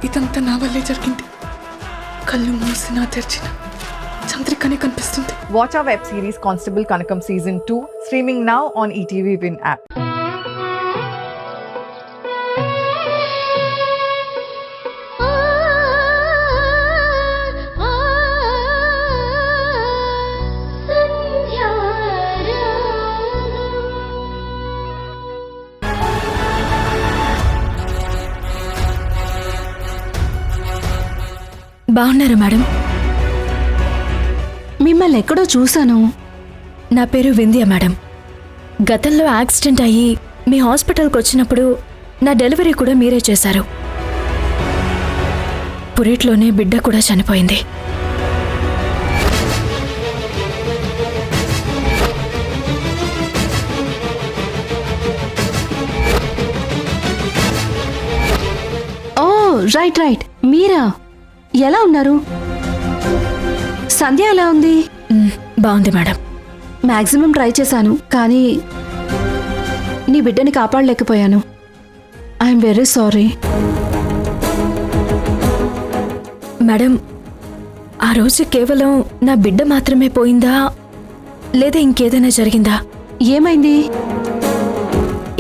ఇదంతా నా వల్లే జరిగింది. కళ్ళు మూసినా తెరిచిన చంద్రికనే కనిపిస్తుంది. Watch our web series Constable Kanakam Season 2 streaming now on ETV Win app. బాగున్నారా మేడం? మిమ్మల్ని ఎక్కడో చూశాను. నా పేరు వింధ్య మేడం. గతంలో యాక్సిడెంట్ అయ్యి మీ హాస్పిటల్కి వచ్చినప్పుడు నా డెలివరీ కూడా మీరే చేశారు. పురిట్లోనే బిడ్డ కూడా చనిపోయింది. ఓ రైట్ రైట్, మీరా? ఎలా ఉన్నారు? సంధ్య ఎలా ఉంది? బాగుంది మేడం. మ్యాక్సిమం ట్రై చేశాను, కానీ నీ బిడ్డని కాపాడలేకపోయాను. I'm very sorry madam. ఆ రోజు కేవలం నా బిడ్డ మాత్రమే పోయిందా, లేదా ఇంకేదైనా జరిగిందా? ఏమైంది?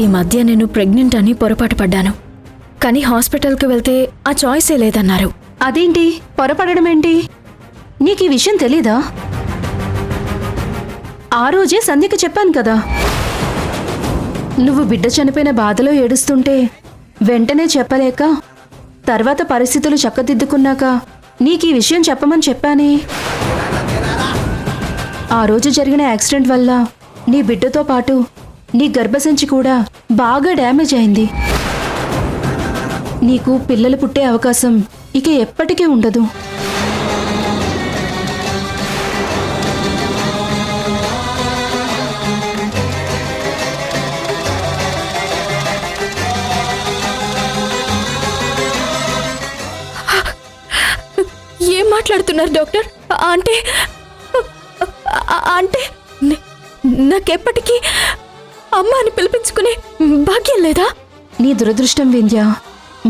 ఈ మధ్య నేను ప్రెగ్నెంట్ అని పొరపాటు పడ్డాను, కానీ హాస్పిటల్కి వెళ్తే ఆ చాయిసే లేదన్నారు. అదేంటి పొరపడడం ఏంటి? నీకు ఈ విషయం తెలీదా? ఆ రోజే సంధ్యకి చెప్పాను కదా, నువ్వు బిడ్డ చనిపోయిన బాధలో ఏడుస్తుంటే వెంటనే చెప్పలేక తర్వాత పరిస్థితులు చక్కదిద్దుకున్నాక నీకు ఈ విషయం చెప్పమని చెప్పానే. ఆ రోజు జరిగిన యాక్సిడెంట్ వల్ల నీ బిడ్డతో పాటు నీ గర్భసంచి కూడా బాగా డ్యామేజ్ అయింది. నీకు పిల్లలు పుట్టే అవకాశం ఇక ఎప్పటికీ ఉండదు. ఏం మాట్లాడుతున్నారు డాక్టర్? అంటే అంటే నాకెప్పటికీ అమ్మ అని పిలిపించుకునే భాగ్యం లేదా? నీ దురదృష్టం వింధ్య,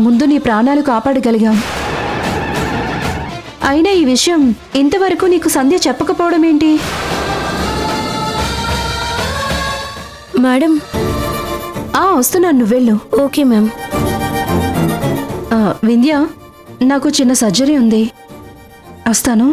ముందు నీ ప్రాణాలు కాపాడగలిగాం. అయినా ఈ విషయం ఇంతవరకు నీకు సంధ్య చెప్పకపోవడం ఏంటి? మేడం వస్తున్నాను, నువ్వెళ్ళు. Okay ma'am. వింధ్య, నాకు చిన్న సర్జరీ ఉంది, వస్తాను.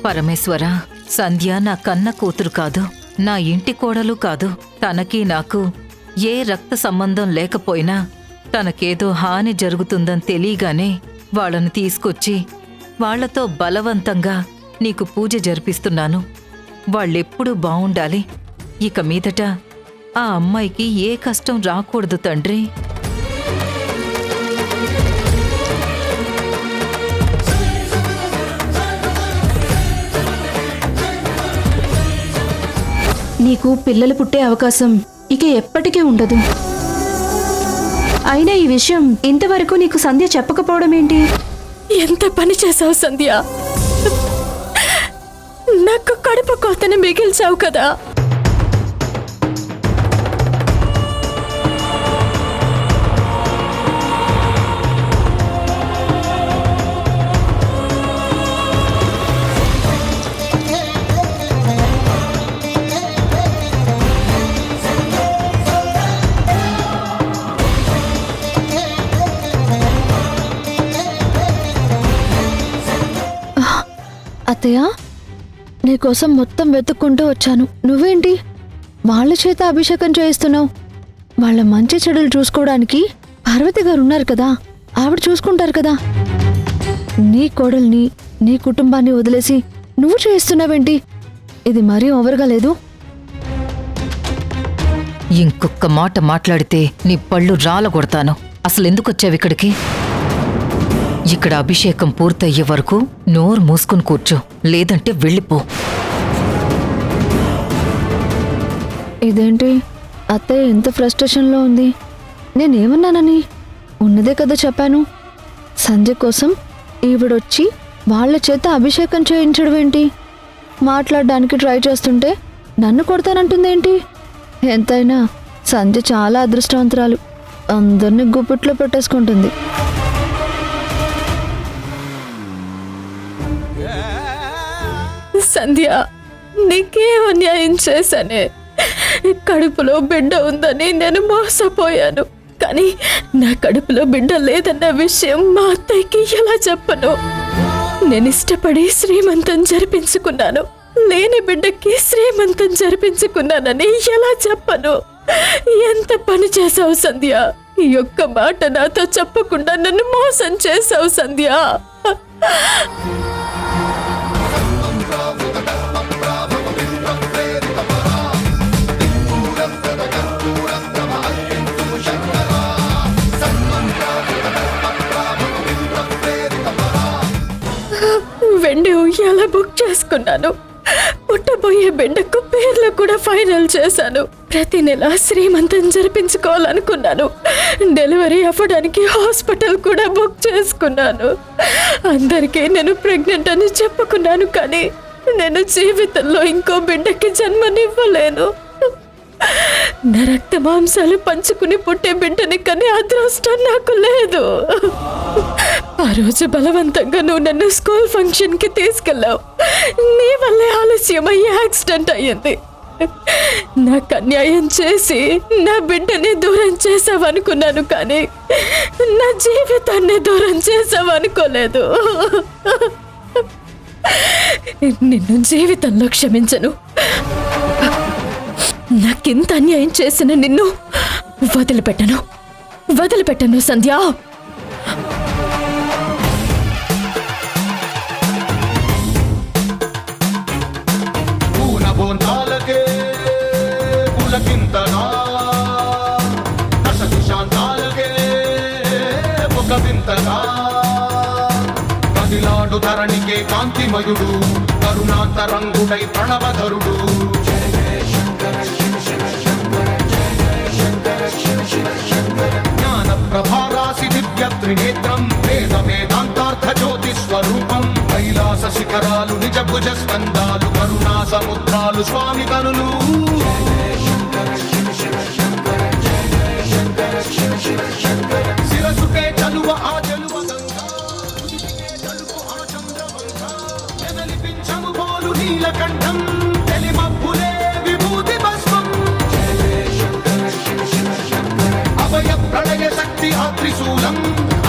పరమేశ్వర, సంధ్య నా కన్న కూతురు కాదు, నా ఇంటి కోడలు కాదు. తనకి నాకు ఏ రక్త సంబంధం లేకపోయినా తనకేదో హాని జరుగుతుందని తెలియగానే వాళ్ళను తీసుకొచ్చి వాళ్లతో బలవంతంగా నీకు పూజ జరిపిస్తున్నాను. వాళ్ళెప్పుడూ బావుండాలి. ఇక మీదట ఆ అమ్మాయికి ఏ కష్టం రాకూడదు తండ్రి. నీకు పిల్లలు పుట్టే అవకాశం ఇక ఎప్పటికీ ఉండదు. అయినా ఈ విషయం ఇంతవరకు నీకు సంధ్య చెప్పకపోవడం ఏంటి? ఎంత పని చేసావు సంధ్య, నాకు కడుపు కోతని మిగిల్చావు కదా. అత్తయ్య, నీకోసం మొత్తం వెతుక్కుంటూ వచ్చాను. నువ్వేంటి వాళ్ళ చేత అభిషేకం చేయిస్తున్నావు? వాళ్ళ మంచి చెడులు చూసుకోవడానికి పార్వతి గారు ఉన్నారు కదా, ఆవిడ చూసుకుంటారు కదా. నీ కోడల్ని నీ కుటుంబాన్ని వదిలేసి నువ్వు చేస్తున్నావేంటి? ఇది మరీ ఓవర్గా లేదు? ఇంకొక్క మాట మాట్లాడితే నీ పళ్ళు రాలగొడతాను. అసలు ఎందుకు వచ్చావు ఇక్కడికి? ఇక్కడ అభిషేకం పూర్తయ్యే వరకు నోరు మూసుకుని కూర్చో, లేదంటే వెళ్ళిపో. ఇదేంటి అత్తయ్య ఎంత ఫ్రస్ట్రేషన్లో ఉంది? నేనేమన్నానని? ఉన్నదే కదా చెప్పాను. సంధ్య కోసం ఈవిడొచ్చి వాళ్ళ చేత అభిషేకం చేయించడం ఏంటి? మాట్లాడడానికి ట్రై చేస్తుంటే నన్ను కొడతానంటుందేంటి? ఎంతైనా సంధ్య చాలా అదృష్టవంతురాలు. అందరినీ గుప్పిట్లో పెట్టేసుకుంటుంది. సంధ్య, నీకేం అన్యాయం చేశానే? కడుపులో బిడ్డ ఉందని నేను మోసపోయాను. కానీ నా కడుపులో బిడ్డ లేదన్న విషయం మా అత్తయ్యకి ఎలా చెప్పను? నేను ఇష్టపడి శ్రీమంతం జరిపించుకున్నాను. లేని బిడ్డకి శ్రీమంతం జరిపించుకున్నానని ఎలా చెప్పను? ఎంత పని చేసావు సంధ్య? ఈ ఒక్క మాట నాతో చెప్పకుండా నన్ను మోసం చేసావు సంధ్య. వెండి ఉయ్యాల బుక్ చేసుకున్నాను. పుట్టబోయే బిడ్డకు పేర్లు కూడా ఫైనల్ చేశాను. ప్రతి నెల శ్రీమంతం జరిపించుకోవాలనుకున్నాను. డెలివరీ అవ్వడానికి హాస్పిటల్ కూడా బుక్ చేసుకున్నాను. అందరికీ నేను ప్రెగ్నెంట్ అని చెప్పుకున్నాను. కానీ నేను జీవితంలో ఇంకో బిడ్డకి జన్మనివ్వలేను. నా రక్త మాంసాలు పంచుకుని పుట్టే బిడ్డని కానీ అదృష్టం నాకు లేదు. ఆ రోజు బలవంతంగా నువ్వు నన్ను స్కూల్ ఫంక్షన్ కి తీసుకెళ్ళావు. నీ వల్లే ఆలస్యమయ్యి యాక్సిడెంట్ అయ్యింది. నాకు అన్యాయం చేసి నా బిడ్డని దూరం చేసావనుకున్నాను, కానీ నా జీవితాన్ని దూరం చేసావనుకోలేదు. నిన్ను జీవితంలో క్షమించను. నాకింత అన్యాయం చేసిన నిన్ను వదిలిపెట్టను సంధ్య. కదిలాడు ధరణికే కాంతిమయుడు, కరుణాంతరంగుడై ప్రణవధరుడు. జ్ఞాన ప్రభారాసి దివ్య త్రినేత్రం, వేద వేదాంతార్థ జ్యోతి స్వరూపం. కైలాస శిఖరాలు నిజ భుజ స్కందాలు, కరుణా సముద్రాలు స్వామి కనులు. శిరసుకే చలువ ఆ చలువ గంగా, చలుపు ఆ చంద్రవంక. ఎనలిపించము పోలు నీలకంఠం, తెలిమబ్బులే విభూతి భస్మం. అభయ ప్రళయ శక్తి ఆత్రిశూలం,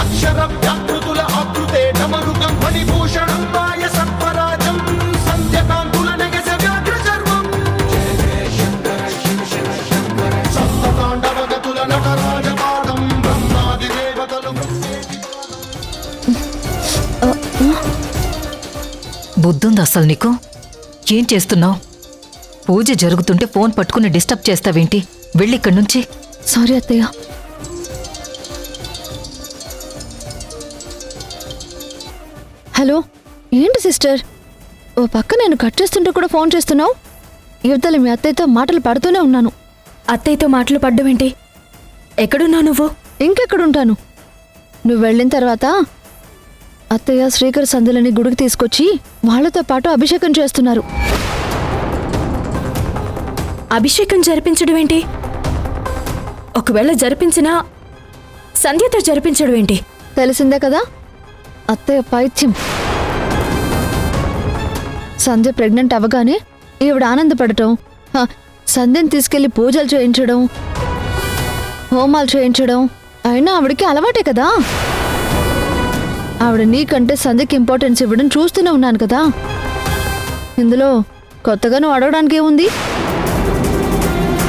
అక్షర వ్యాకృతుల ఆకృతే డమరుకం. మణిభూషణం మాయ సర్పరాజం, సంధ్యకాంతుల నగస వ్యాఘ్ర చర్మం. సప్తతాండవగతుల నటరాజపాదం, బ్రహ్మాది దేవతలు. బుద్ధుంది అసలు నీకు? ఏం చేస్తున్నావు? పూజ జరుగుతుంటే ఫోన్ పట్టుకుని డిస్టర్బ్ చేస్తావేంటి? వెళ్ళిక్కడి నుంచి. సారీ అత్తయ్య. హలో, ఏంటి సిస్టర్? ఓ పక్క నేను కట్ చేస్తుంటే కూడా ఫోన్ చేస్తున్నావు. యువతలు మీ అత్తయ్యతో మాటలు పడుతూనే ఉన్నాను. అత్తయ్యతో మాటలు పడ్డం ఏంటి? ఎక్కడున్నావు నువ్వు? ఇంకెక్కడుంటాను? నువ్వు వెళ్ళిన తర్వాత అత్తయ్య శ్రీకర్ సంధ్యలని గుడికి తీసుకొచ్చి వాళ్లతో పాటు అభిషేకం చేస్తున్నారు. అభిషేకం జరిపించడం ఏంటి? ఒకవేళ జరిపించినా సంధ్యతో జరిపించడం ఏంటి? తెలిసిందే కదా, అత్తయ్య పైత్యం. సంధ్య ప్రెగ్నెంట్ అవ్వగానే ఈవిడ ఆనందపడటం, సంధ్యని తీసుకెళ్లి పూజలు చేయించడం, హోమాలు చేయించడం అయినా ఆవిడకి అలవాటే కదా. ఆవిడ నీకంటే సంధ్యకి ఇంపార్టెన్స్ ఇవ్వడం చూస్తూనే ఉన్నాను కదా. ఇందులో కొత్తగా నువ్వు అడగడానికి ఏముంది?